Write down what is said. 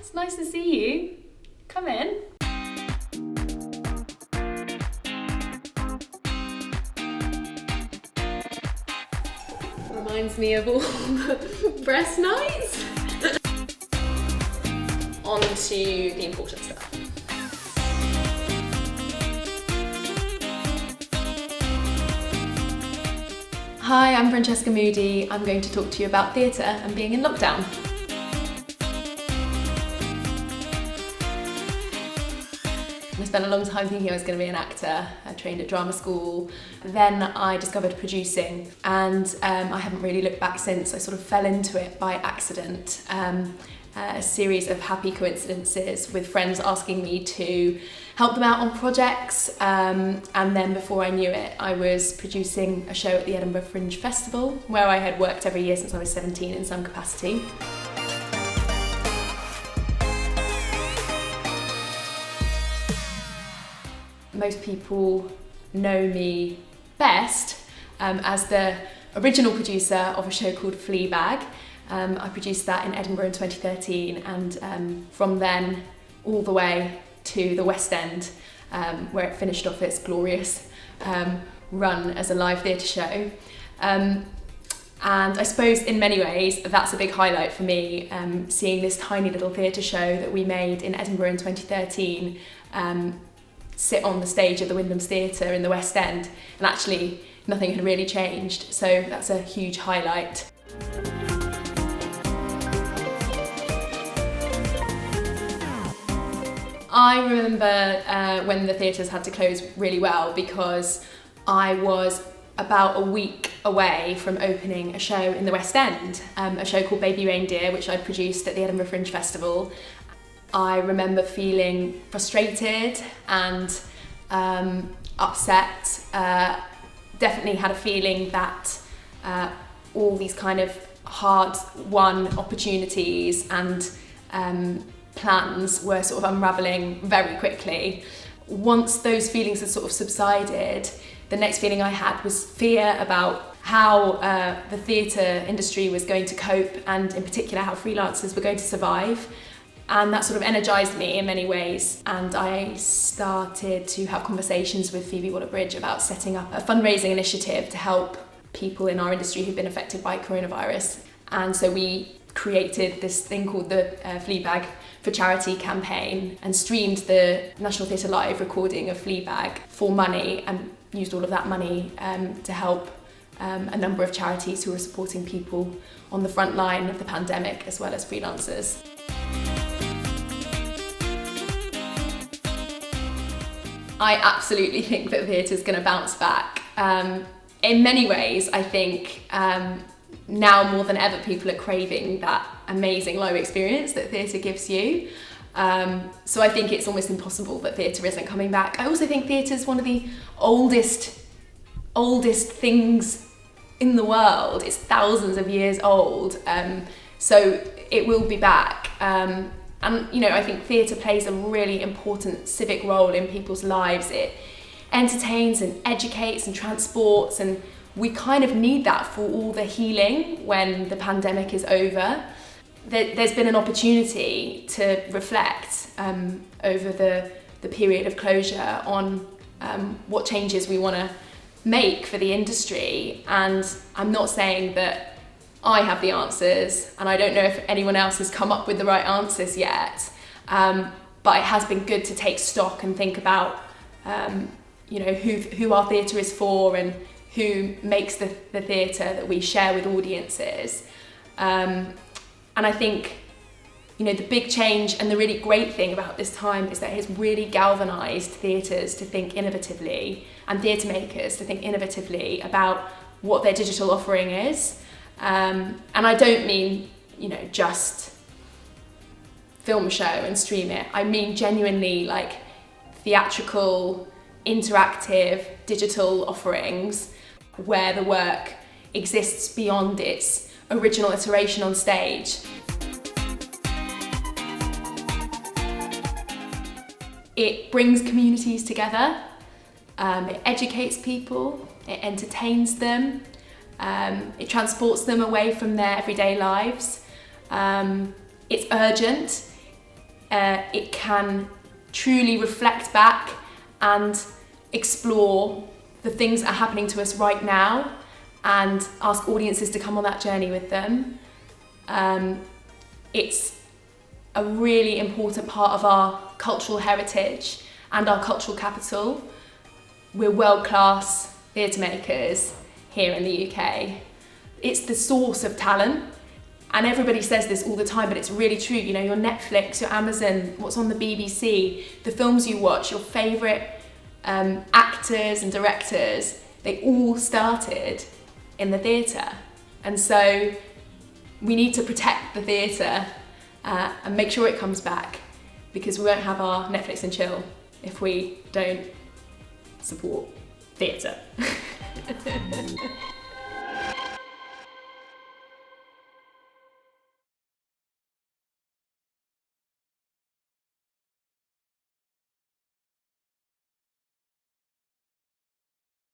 it's nice to see you. Come in. Reminds me of all the breast nights. On to the important stuff. Hi, I'm Francesca Moody. I'm going to talk to you about theatre and being in lockdown. I spent a long time thinking I was going to be an actor. I trained at drama school. Then I discovered producing, and I haven't really looked back since. I sort of fell into it by accident. A series of happy coincidences with friends asking me to help them out on projects, and then before I knew it, I was producing a show at the Edinburgh Fringe Festival, where I had worked every year since I was 17 in some capacity. Most people know me best as the original producer of a show called Fleabag. I produced that in Edinburgh in 2013, and from then all the way to the West End, where it finished off its glorious run as a live theatre show. And I suppose in many ways that's a big highlight for me, seeing this tiny little theatre show that we made in Edinburgh in 2013 sit on the stage at the Wyndham's Theatre in the West End, and actually nothing had really changed, so that's a huge highlight. I remember when the theatres had to close really well, because I was about a week away from opening a show in the West End, a show called Baby Reindeer, which I'd produced at the Edinburgh Fringe Festival. I remember feeling frustrated and upset. Definitely had a feeling that all these kind of hard-won opportunities and plans were sort of unravelling very quickly. Once those feelings had sort of subsided, the next feeling I had was fear about how the theatre industry was going to cope, and in particular how freelancers were going to survive. And that sort of energised me in many ways, and I started to have conversations with Phoebe about setting up a fundraising initiative to help people in our industry who've been affected by coronavirus. And so we created this thing called the Fleabag for Charity campaign, and streamed the National Theatre Live recording of Fleabag for money, and used all of that money to help a number of charities who are supporting people on the front line of the pandemic, as well as freelancers. I absolutely think that theatre's going to bounce back. In many ways, I think now more than ever, people are craving that amazing live experience that theatre gives you. So I think it's almost impossible that theatre isn't coming back. I also think theatre's one of the oldest things in the world. It's thousands of years old, so it will be back. And you know, I think theatre plays a really important civic role in people's lives. It entertains and educates and transports, and we kind of need that for all the healing when the pandemic is over. There's been an opportunity to reflect over the period of closure on what changes we want to make for the industry. And I'm not saying that I have the answers, and I don't know if anyone else has come up with the right answers yet, but it has been good to take stock and think about you know, who our theatre is for, and who makes the theatre that we share with audiences. And I think, you know, the big change and the really great thing about this time is that it's really galvanised theatres to think innovatively, and theatre makers to think innovatively about what their digital offering is. And I don't mean, you know, just film a show and stream it. I mean genuinely like theatrical, interactive, digital offerings where the work exists beyond its original iteration on stage. It brings communities together, it educates people, it entertains them, it transports them away from their everyday lives. It's urgent, it can truly reflect back and explore the things that are happening to us right now and ask audiences to come on that journey with them. It's a really important part of our cultural heritage and our cultural capital. We're world-class theatre makers here in the UK. It's the source of talent, and everybody says this all the time, but it's really true. You know, your Netflix, your Amazon, what's on the BBC, the films you watch, your favourite actors and directors, they all started in the theatre. And so we need to protect the theatre and make sure it comes back, because we won't have our Netflix and chill if we don't support theatre.